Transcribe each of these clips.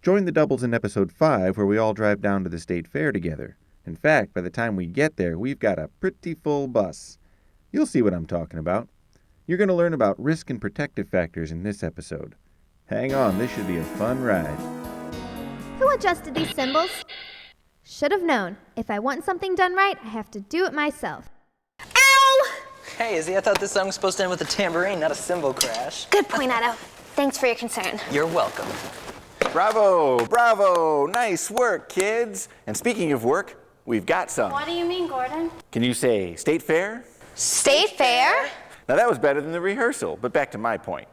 Join the doubles in episode 5 where we all drive down to the state fair together. In fact, by the time we get there, we've got a pretty full bus. You'll see what I'm talking about. You're going to learn about risk and protective factors in this episode. Hang on, this should be a fun ride. Who adjusted these cymbals? Should have known. If I want something done right, I have to do it myself. Ow! Hey, Izzy, I thought this song was supposed to end with a tambourine, not a cymbal crash. Good point, Otto. Thanks for your concern. You're welcome. Bravo, bravo, nice work, kids. And speaking of work, we've got some. What do you mean, Gordon? Can you say state fair? State fair? Now that was better than the rehearsal, but back to my point.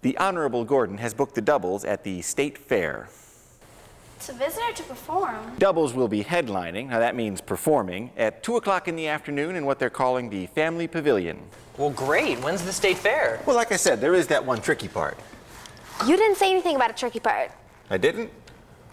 The Honorable Gordon has booked the doubles at the state fair. To visit or to perform? Doubles will be headlining, now that means performing, at 2 o'clock in the afternoon in what they're calling the Family Pavilion. Well, great. When's the state fair? Well, like I said, there is that one tricky part. You didn't say anything about a tricky part. I didn't?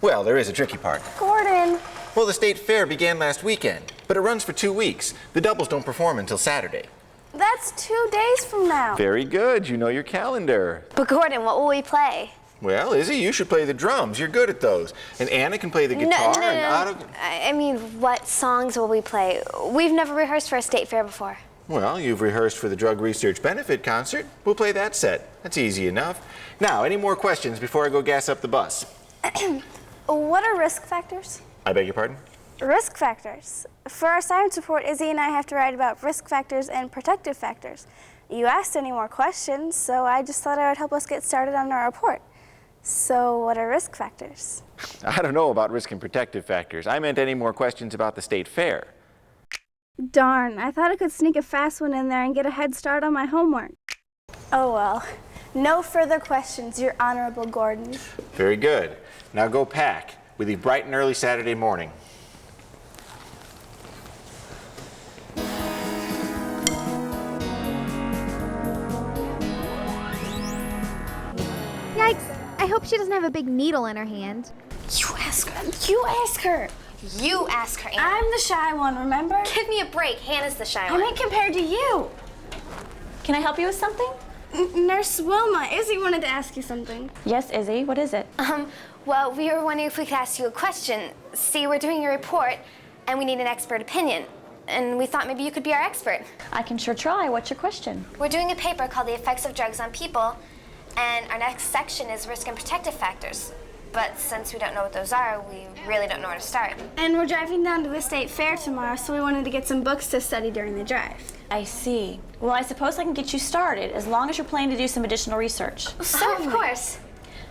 Well, there is a tricky part. Gordon. Well, the state fair began last weekend, but it runs for 2 weeks. The doubles don't perform until Saturday. That's 2 days from now. Very good, you know your calendar. But Gordon, what will we play? Well, Izzy, you should play the drums. You're good at those. And Anna can play the guitar. No. And Otto... I mean, what songs will we play? We've never rehearsed for a state fair before. Well, you've rehearsed for the Drug Research Benefit concert. We'll play that set. That's easy enough. Now, any more questions before I go gas up the bus? What are risk factors? I beg your pardon? Risk factors. For our science report, Izzy and I have to write about risk factors and protective factors. You asked any more questions, so I just thought I would help us get started on our report. So what are risk factors? I don't know about risk and protective factors. I meant any more questions about the state fair. Darn, I thought I could sneak a fast one in there and get a head start on my homework. Oh well. No further questions, Your Honorable Gordon. Very good. Now go pack. We leave bright and early Saturday morning. Yikes. I hope she doesn't have a big needle in her hand. You ask her. You ask her. You ask her, Anna. I'm the shy one, remember? Give me a break. Hannah's the shy I one. mean, compared to you. Can I help you with something? Nurse Wilma, Izzy wanted to ask you something. Yes, Izzy, what is it? Well, we were wondering if we could ask you a question. See, we're doing a report, and we need an expert opinion. And we thought maybe you could be our expert. I can sure try. What's your question? We're doing a paper called The Effects of Drugs on People, and our next section is risk and protective factors. But since we don't know what those are, we really don't know where to start. And we're driving down to the state fair tomorrow, so we wanted to get some books to study during the drive. I see. Well, I suppose I can get you started as long as you're planning to do some additional research. So, of course.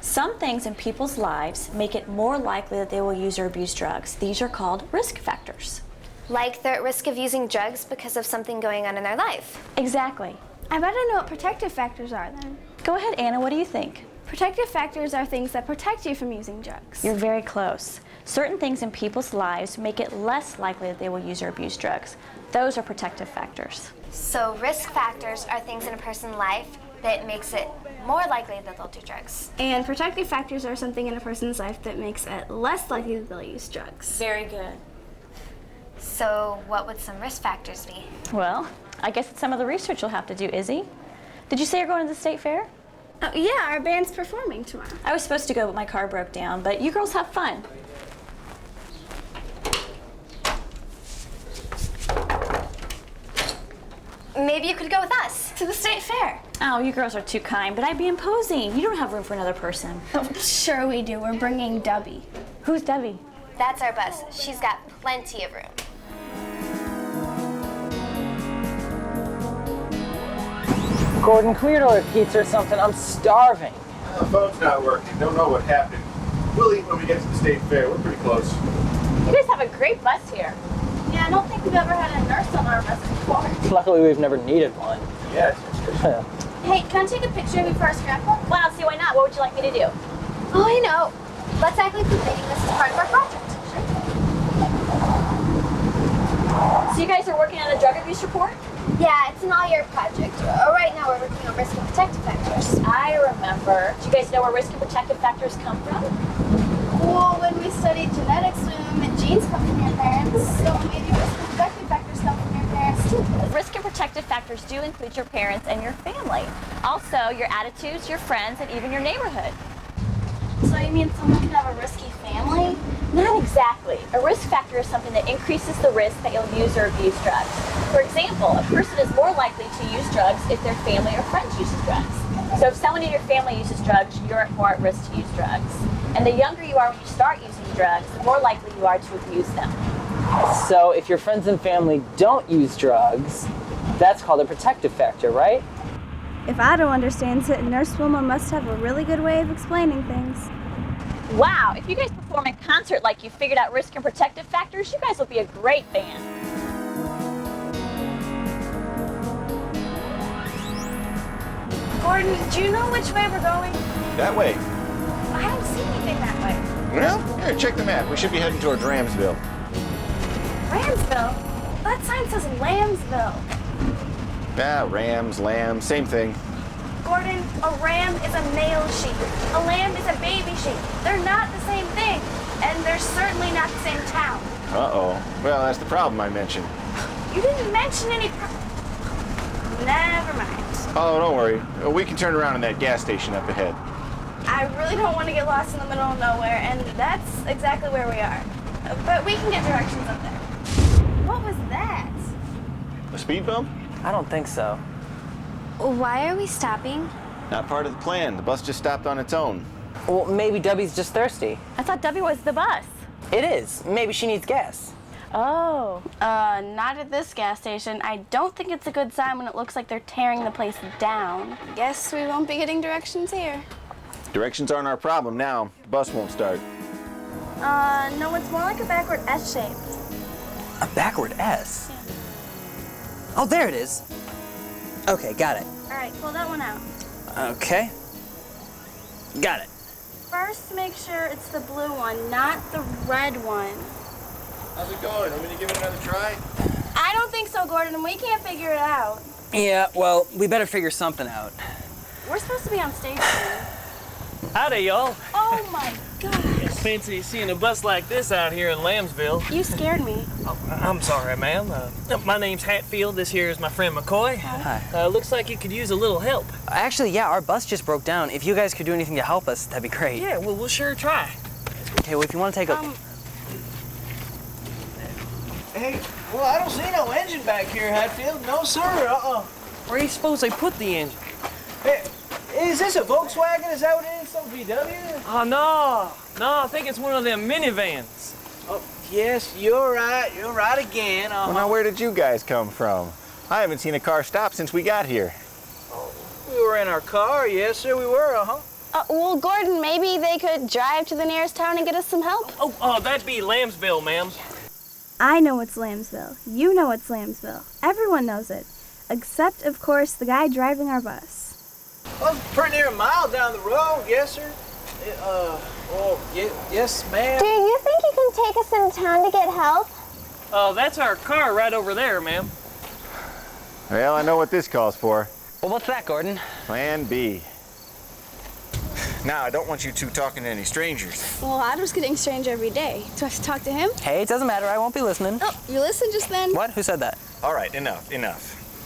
Some things in people's lives make it more likely that they will use or abuse drugs. These are called risk factors. Like they're at risk of using drugs because of something going on in their life. Exactly. I better know what protective factors are then. Go ahead, Anna, what do you think? Protective factors are things that protect you from using drugs. You're very close. Certain things in people's lives make it less likely that they will use or abuse drugs. Those are protective factors. So risk factors are things in a person's life that makes it more likely that they'll do drugs. And protective factors are something in a person's life that makes it less likely that they'll use drugs. Very good. So what would some risk factors be? Well, I guess it's some of the research you'll have to do, Izzy. Did you say you're going to the state fair? Oh, yeah, our band's performing tomorrow. I was supposed to go, but my car broke down. But you girls have fun. Maybe you could go with us. To the state fair. Oh, you girls are too kind, but I'd be imposing. You don't have room for another person. Oh, sure we do. We're bringing Debbie. Who's Debbie? That's our bus. She's got plenty of room. Gordon, can we order a pizza or something? I'm starving. The phone's not working. Don't know what happened. We'll eat when we get to the state fair. We're pretty close. You guys have a great bus here. Yeah, I don't think we've ever had a nurse on our bus before. Luckily, we've never needed one. Yes. Hey, can I take a picture of you for our scrapbook? Well, I'll see why not. What would you like me to do? Oh, I know. Let's act like completing this as part of our project. So you guys are working on a drug abuse report? Yeah, it's an all-year project. Right now we're working on risk and protective factors. I remember. Do you guys know where risk and protective factors come from? Well, when we studied genetics, we learned that genes come from your parents, so maybe risk and protective factors come from your parents too. Risk and protective factors do include your parents and your family. Also, your attitudes, your friends, and even your neighborhood. So you mean someone can have a risky family? Not exactly. A risk factor is something that increases the risk that you'll use or abuse drugs. For example, a person is more likely to use drugs if their family or friends uses drugs. So if someone in your family uses drugs, you're more at risk to use drugs. And the younger you are when you start using drugs, the more likely you are to abuse them. So if your friends and family don't use drugs, that's called a protective factor, right? If Otto understands it, Nurse Wilma must have a really good way of explaining things. Wow, if you guys perform in concert like you figured out risk and protective factors, you guys will be a great band. Gordon, do you know which way we're going? That way. I don't see anything that way. Well, here, check the map. We should be heading towards Ramsville. Ramsville? That sign says Lambsville. Ah, rams, lambs, same thing. Gordon, a ram is a male sheep. A lamb is a baby sheep. They're not the same thing. And they're certainly not the same town. Uh-oh. Well, that's the problem I mentioned. You didn't mention any Never mind. Oh, don't worry. We can turn around in that gas station up ahead. I really don't want to get lost in the middle of nowhere, and that's exactly where we are. But we can get directions up there. What was that? A speed bump? I don't think so. Why are we stopping? Not part of the plan. The bus just stopped on its own. Well, maybe Debbie's just thirsty. I thought Debbie was the bus. It is. Maybe she needs gas. Oh. Not at this gas station. I don't think it's a good sign when it looks like they're tearing the place down. Guess we won't be getting directions here. Directions aren't our problem now. The bus won't start. No, it's more like a backward S shape. A backward S? Oh, there it is. Okay, got it. All right, pull that one out. Okay. Got it. First, make sure it's the blue one, not the red one. How's it going? Want me to give it another try? I don't think so, Gordon, and we can't figure it out. Yeah, well, we better figure something out. We're supposed to be on stage soon. Howdy, y'all. Oh my gosh. Fancy seeing a bus like this out here in Lambsville. You scared me. Oh, I'm sorry, ma'am. My name's Hatfield. This here is my friend McCoy. Hi. Looks like you could use a little help. Actually, yeah, our bus just broke down. If you guys could do anything to help us, that'd be great. Yeah, well, we'll sure try. Okay, well, if you want to take a... Hey, well, I don't see no engine back here, Hatfield. No, sir. Where do you suppose they put the engine? Hey, is this a Volkswagen? Is that what it is? Some VW? Oh, no. No, I think it's one of them minivans. Oh, yes, you're right. You're right again. Well, now, where did you guys come from? I haven't seen a car stop since we got here. We were in our car. Yes, sir, we were. Well, Gordon, maybe they could drive to the nearest town and get us some help. Oh, that'd be Lambsville, ma'am. I know it's Lambsville. You know it's Lambsville. Everyone knows it. Except, of course, the guy driving our bus. Well, pretty near a mile down the road. Yes, sir. Yes, ma'am. Do you think you can take us in town to get help? Oh, that's our car right over there, ma'am. Well, I know what this calls for. Well, what's that, Gordon? Plan B. Now, I don't want you two talking to any strangers. Well, Otto's getting strange every day. Do I have to talk to him? Hey, it doesn't matter. I won't be listening. Oh, you listened just then? What? Who said that? All right, enough.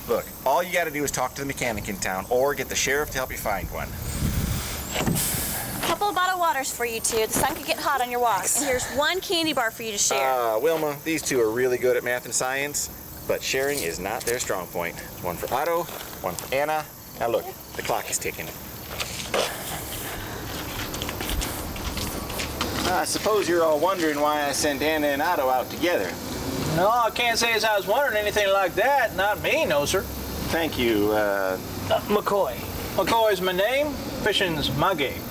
Look, all you gotta do is talk to the mechanic in town or get the sheriff to help you find one. Couple of bottled waters for you two. The sun could get hot on your walk. And here's one candy bar for you to share. Wilma, these two are really good at math and science, but sharing is not their strong point. One for Otto, one for Anna. Now look, the clock is ticking. I suppose you're all wondering why I sent Anna and Otto out together. No, I can't say as I was wondering anything like that. Not me, no, sir. Thank you, McCoy. McCoy's my name. Fishing's my game.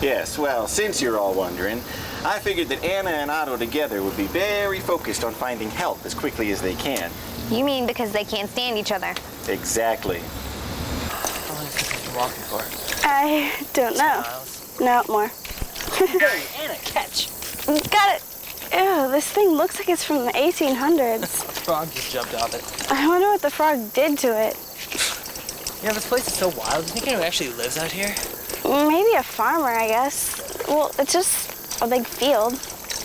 Yes, well, since you're all wondering, I figured that Anna and Otto together would be very focused on finding help as quickly as they can. You mean because they can't stand each other? Exactly. How long is this you're walking for? I don't know. No, more. Hey, Anna, catch. Got it. Ew, this thing looks like it's from the 1800s. Frog just jumped off it. I wonder what the frog did to it. You know, this place is so wild. Do you think anyone actually lives out here? Maybe a farmer, I guess. Well, it's just a big field.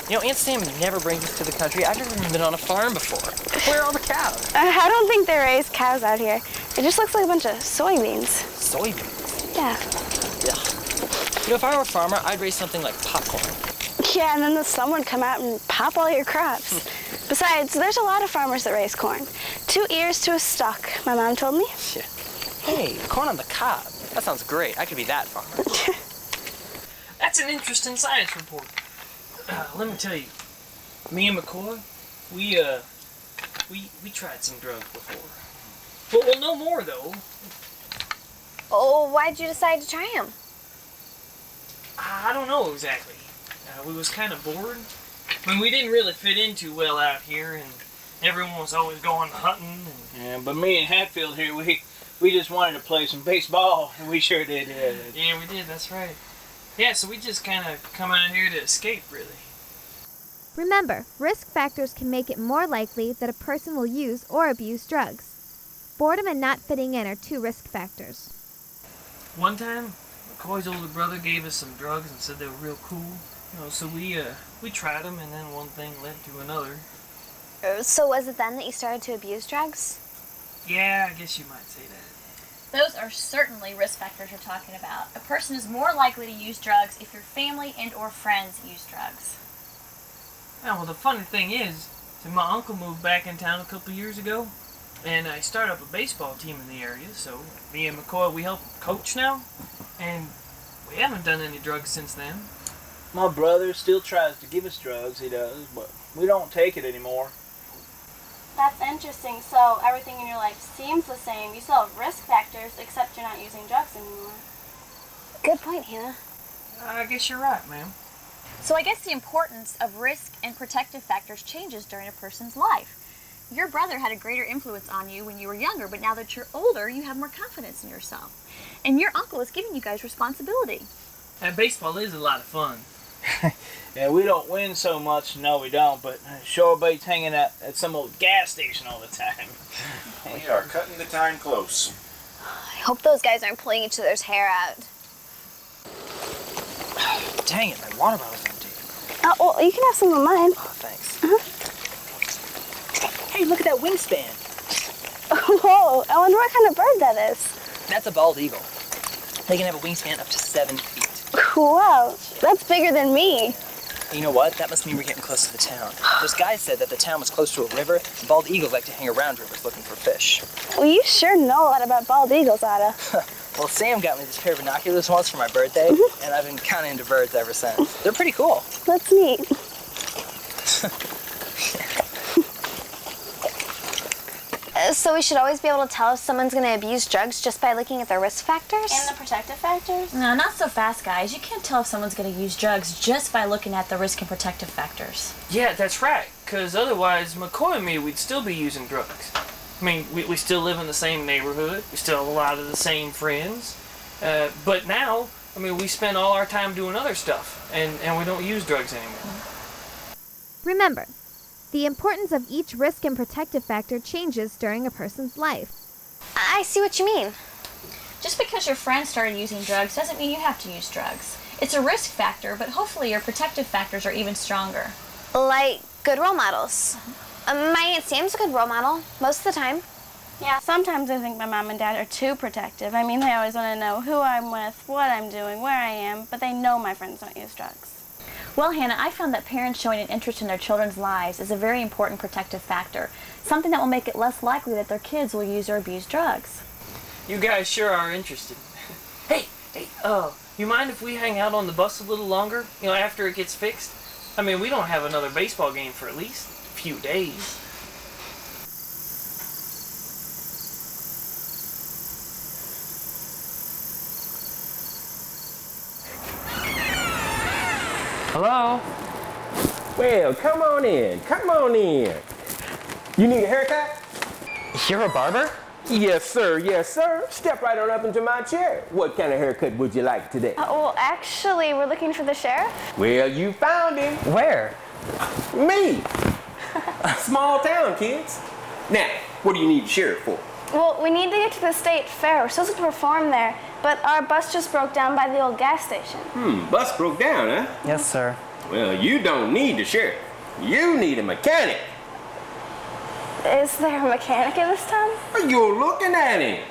You know, Aunt Sam never brings us to the country. I've never even been on a farm before. Where are all the cows? I don't think they raise cows out here. It just looks like a bunch of soybeans. Soybeans? Yeah. Yeah. You know, if I were a farmer, I'd raise something like popcorn. Yeah, and then the sun would come out and pop all your crops. Besides, there's a lot of farmers that raise corn. 2 ears to a stalk, my mom told me. Shit. Hey, corn on the cob. That sounds great. I could be that farmer. That's an interesting science report. Let me tell you, me and McCoy, we tried some drugs before. But we'll know more though. Oh, why'd you decide to try them? I don't know exactly. We was kind of bored. I mean, we didn't really fit in too well out here, and everyone was always going hunting. Yeah, but me and Hatfield here, we just wanted to play some baseball, and we sure did. Yeah, we did. That's right. Yeah, so we just kind of come out here to escape, really. Remember, risk factors can make it more likely that a person will use or abuse drugs. Boredom and not fitting in are 2 risk factors. One time, McCoy's older brother gave us some drugs and said they were real cool. You know, so we tried them, and then one thing led to another. So was it then that you started to abuse drugs? Yeah, I guess you might say that. Those are certainly risk factors you're talking about. A person is more likely to use drugs if your family and or friends use drugs. Yeah, well, the funny thing is that my uncle moved back in town a couple years ago, and I started up a baseball team in the area, so me and McCoy, we help coach now, and we haven't done any drugs since then. My brother still tries to give us drugs, he does, but we don't take it anymore. That's interesting. So everything in your life seems the same. You still have risk factors, except you're not using drugs anymore. Good point, Hannah. I guess you're right, ma'am. So I guess the importance of risk and protective factors changes during a person's life. Your brother had a greater influence on you when you were younger, but now that you're older, you have more confidence in yourself. And your uncle is giving you guys responsibility. And baseball is a lot of fun. Yeah, we don't win so much, no we don't, but sure beats hanging at some old gas station all the time. We are cutting the time close. I hope those guys aren't pulling each other's hair out. Dang it, my water bottle's empty. Oh, well, you can have some of mine. Oh, thanks. Uh-huh. Hey, look at that wingspan. Whoa, I wonder what kind of bird that is. That's a bald eagle. They can have a wingspan up to 7 feet. Wow, that's bigger than me. You know what? That must mean we're getting close to the town. Those guys said that the town was close to a river, and bald eagles like to hang around rivers looking for fish. Well, you sure know a lot about bald eagles, Otto. Well, Sam got me this pair of binoculars once for my birthday, and I've been kind of into birds ever since. They're pretty cool. That's neat. So we should always be able to tell if someone's going to abuse drugs just by looking at their risk factors? And the protective factors? No, not so fast, guys. You can't tell if someone's going to use drugs just by looking at the risk and protective factors. Yeah, that's right, because otherwise McCoy and me, we'd still be using drugs. I mean, we still live in the same neighborhood, we still have a lot of the same friends, but now, I mean, we spend all our time doing other stuff, and we don't use drugs anymore. Remember, the importance of each risk and protective factor changes during a person's life. I see what you mean. Just because your friend started using drugs doesn't mean you have to use drugs. It's a risk factor, but hopefully your protective factors are even stronger. Like good role models. My Aunt Sam's a good role model, most of the time. Yeah, sometimes I think my mom and dad are too protective. I mean, they always want to know who I'm with, what I'm doing, where I am, but they know my friends don't use drugs. Well, Hannah, I found that parents showing an interest in their children's lives is a very important protective factor, something that will make it less likely that their kids will use or abuse drugs. You guys sure are interested. Hey, you mind if we hang out on the bus a little longer, after it gets fixed? I mean, we don't have another baseball game for at least a few days. Hello? Well, come on in. Come on in. You need a haircut? You're a barber? Yes, sir. Yes, sir. Step right on up into my chair. What kind of haircut would you like today? Well, actually, we're looking for the sheriff. Well, you found him. Where? Me. Small town, kids. Now, what do you need the sheriff for? Well, we need to get to the state fair. We're supposed to perform there, but our bus just broke down by the old gas station. Bus broke down, huh? Yes, sir. Well, you don't need the sheriff. You need a mechanic. Is there a mechanic in this town? You're looking at him.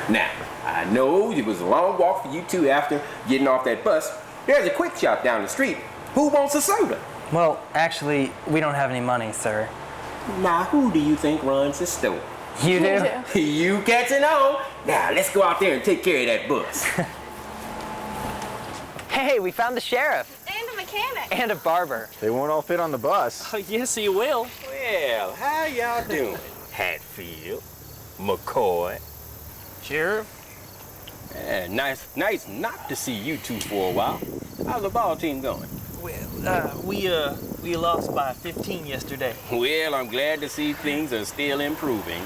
Now, I I know it was a long walk for you two after getting off that bus. There's a quick shop down the street. Who wants a soda? Well, actually, we don't have any money, sir. Now, who do you think runs the store? You do? You catching on? Now, let's go out there and take care of that bus. Hey, we found the sheriff. And a mechanic. And a barber. They won't all fit on the bus. Oh, yes, you will. Well, how y'all doing? Hatfield, McCoy. Sheriff? Yeah, nice not to see you two for a while. How's the ball team going? Well, we lost by 15 yesterday. Well, I'm glad to see things are still improving.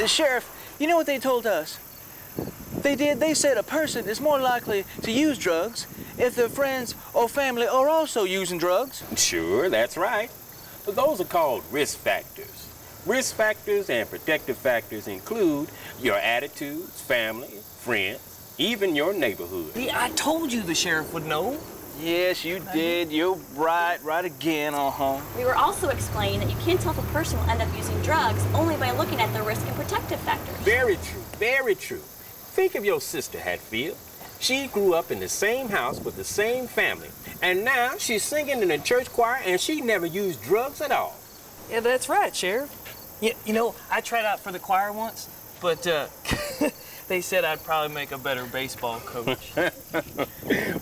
Sheriff, you know what they told us? They said a person is more likely to use drugs if their friends or family are also using drugs. Sure, that's right. But those are called risk factors. Risk factors and protective factors include your attitudes, family, friends, even your neighborhood. See, I told you the sheriff would know. Yes, you did. You're right again, We were also explained that you can't tell if a person will end up using drugs only by looking at the risk and protective factors. Very true, very true. Think of your sister, Hatfield. She grew up in the same house with the same family, and now she's singing in a church choir and she never used drugs at all. Yeah, that's right, Sheriff. You know, I tried out for the choir once, but they said I'd probably make a better baseball coach.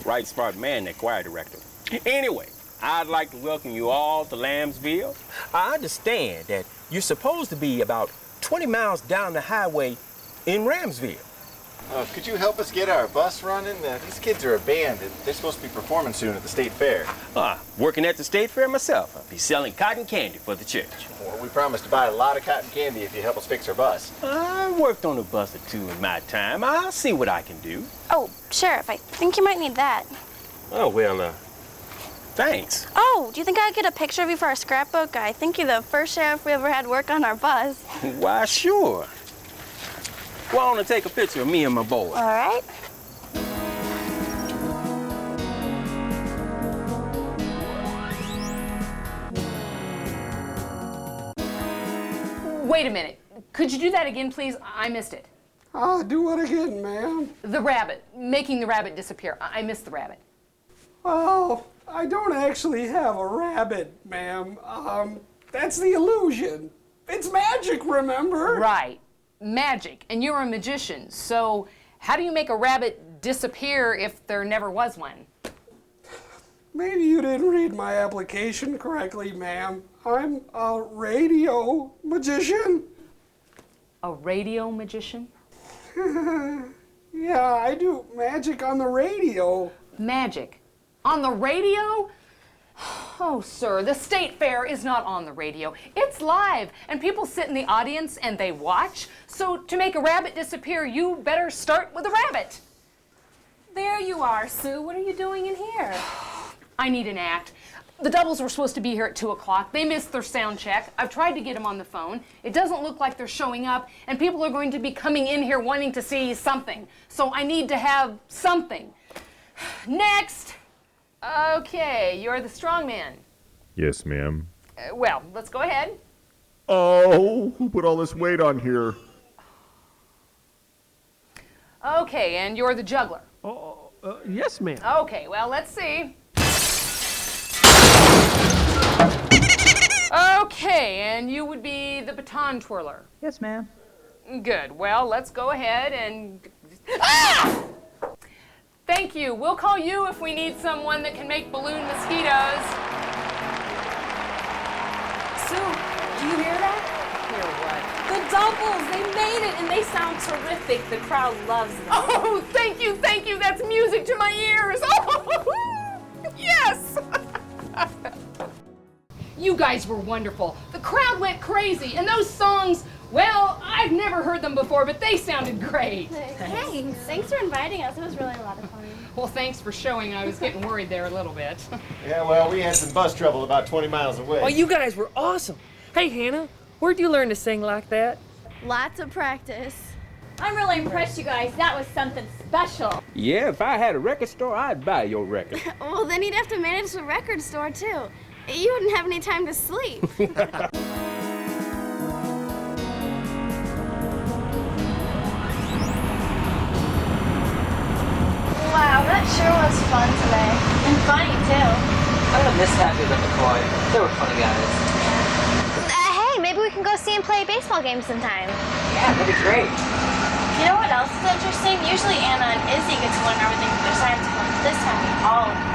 Right smart man, that choir director. Anyway, I'd like to welcome you all to Lambsville. I understand that you're supposed to be about 20 miles down the highway in Ramsville. Could you help us get our bus running? These kids are a band. They're supposed to be performing soon at the state fair. Working at the state fair myself. I'll be selling cotton candy for the church. Well, we promised to buy a lot of cotton candy if you help us fix our bus. I worked on a bus or two in my time. I'll see what I can do. Oh, Sheriff, I think you might need that. Oh, well, thanks. Oh, do you think I could get a picture of you for our scrapbook? I think you're the first sheriff we ever had work on our bus. Why, sure. Go on and take a picture of me and my boy. All right. Wait a minute. Could you do that again, please? I missed it. Do what again, ma'am? The rabbit. Making the rabbit disappear. I missed the rabbit. Well, I don't actually have a rabbit, ma'am. That's the illusion. It's magic, remember? Right. Magic. And you're a magician. So how do you make a rabbit disappear if there never was one? Maybe you didn't read my application correctly, ma'am. I'm a radio magician. A radio magician? Yeah, I do magic on the radio. Magic? On the radio? Oh, sir, the state fair is not on the radio. It's live, and people sit in the audience and they watch. So to make a rabbit disappear, you better start with a rabbit. There you are, Sue. What are you doing in here? I need an act. The doubles were supposed to be here at 2 o'clock. They missed their sound check. I've tried to get them on the phone. It doesn't look like they're showing up, and people are going to be coming in here wanting to see something. So I need to have something. Next! Okay, you're the strong man. Yes, ma'am. Well, let's go ahead. Oh, who put all this weight on here? Okay, and you're the juggler. Yes, ma'am. Okay, well, let's see. Okay, and you would be the baton twirler. Yes, ma'am. Good. Well, let's go ahead and... Ah! Thank you. We'll call you if we need someone that can make balloon mosquitoes. Sue, do you hear that? Hear what? The doubles, they made it, and they sound terrific. The crowd loves them. Oh, thank you, thank you. That's music to my ears. Oh, yes. You guys were wonderful. The crowd went crazy, and those songs, well, I've never heard them before, but they sounded great. Thanks. Thanks for inviting us. It was really a lot of fun. Well, thanks for showing. I was getting worried there a little bit. Yeah, well, we had some bus trouble about 20 miles away. Oh, you guys were awesome. Hey, Hannah, where'd you learn to sing like that? Lots of practice. I'm really impressed, you guys. That was something special. Yeah, if I had a record store, I'd buy your record. Well, then you'd have to manage the record store, too. You wouldn't have any time to sleep. it sure was fun today. And funny, too. I'm gonna miss Hatfield and McCoy. They were funny guys. Hey, maybe we can go see and play a baseball game sometime. Yeah, that'd be great. You know what else is interesting? Usually Anna and Izzy get to learn everything from their science club. This time we all learned.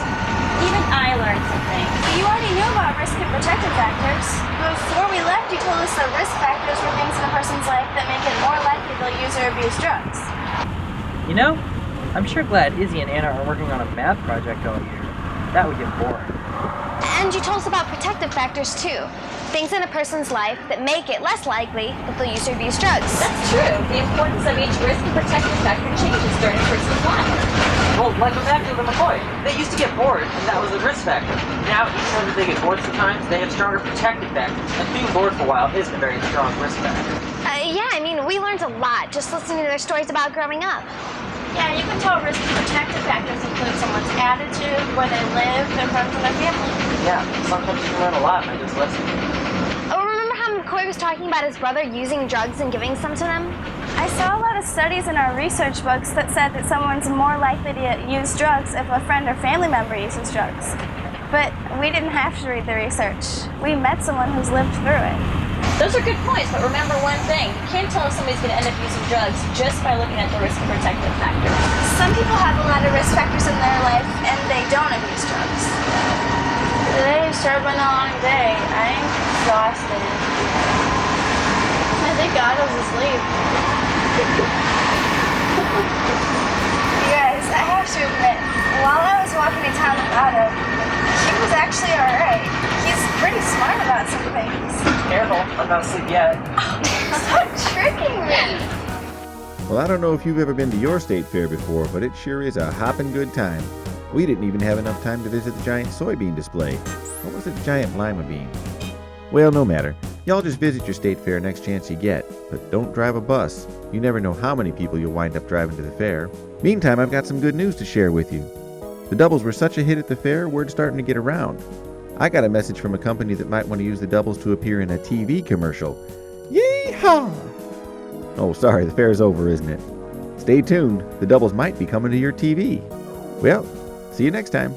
Even I learned something. But you already knew about risk and protective factors. Before we left, you told us that risk factors were things in a person's life that make it more likely they'll use or abuse drugs. You know, I'm sure glad Izzy and Anna are working on a math project all year. That would get boring. And you told us about protective factors too. Things in a person's life that make it less likely that they'll use or abuse drugs. That's true. The importance of each risk and protective factor changes during a person's life. Well, like with Hatfield and McCoy, they used to get bored, and that was a risk factor. Now, each time that they get bored sometimes, they have stronger protective factors. And being bored for a while isn't a very strong risk factor. Yeah, I mean, we learned a lot just listening to their stories about growing up. Yeah, you can tell risk and protective factors include someone's attitude, where they live, their friends, and their family. Yeah, sometimes you can learn a lot by just listening. Oh, remember how McCoy was talking about his brother using drugs and giving some to them? I saw a lot of studies in our research books that said that someone's more likely to use drugs if a friend or family member uses drugs. But we didn't have to read the research. We met someone who's lived through it. Those are good points, but remember one thing. You can't tell if somebody's going to end up using drugs just by looking at the risk and protective factors. Some people have a lot of risk factors in their life and they don't abuse drugs. Today sure been a long day. I'm exhausted. I think Otto's asleep. You guys, I have to admit, while I was walking to town with Otto, he was actually alright. He's pretty smart about some things. Careful, I'm not asleep yet. Stop tricking me! Well, I don't know if you've ever been to your state fair before, but it sure is a hopping good time. We didn't even have enough time to visit the giant soybean display. Or was it the giant lima bean? Well, no matter. Y'all just visit your state fair next chance you get, but don't drive a bus. You never know how many people you'll wind up driving to the fair. Meantime, I've got some good news to share with you. The doubles were such a hit at the fair, word's starting to get around. I got a message from a company that might want to use the doubles to appear in a TV commercial. Yee-haw! Oh, sorry, the fair's over, isn't it? Stay tuned, the doubles might be coming to your TV. Well, see you next time.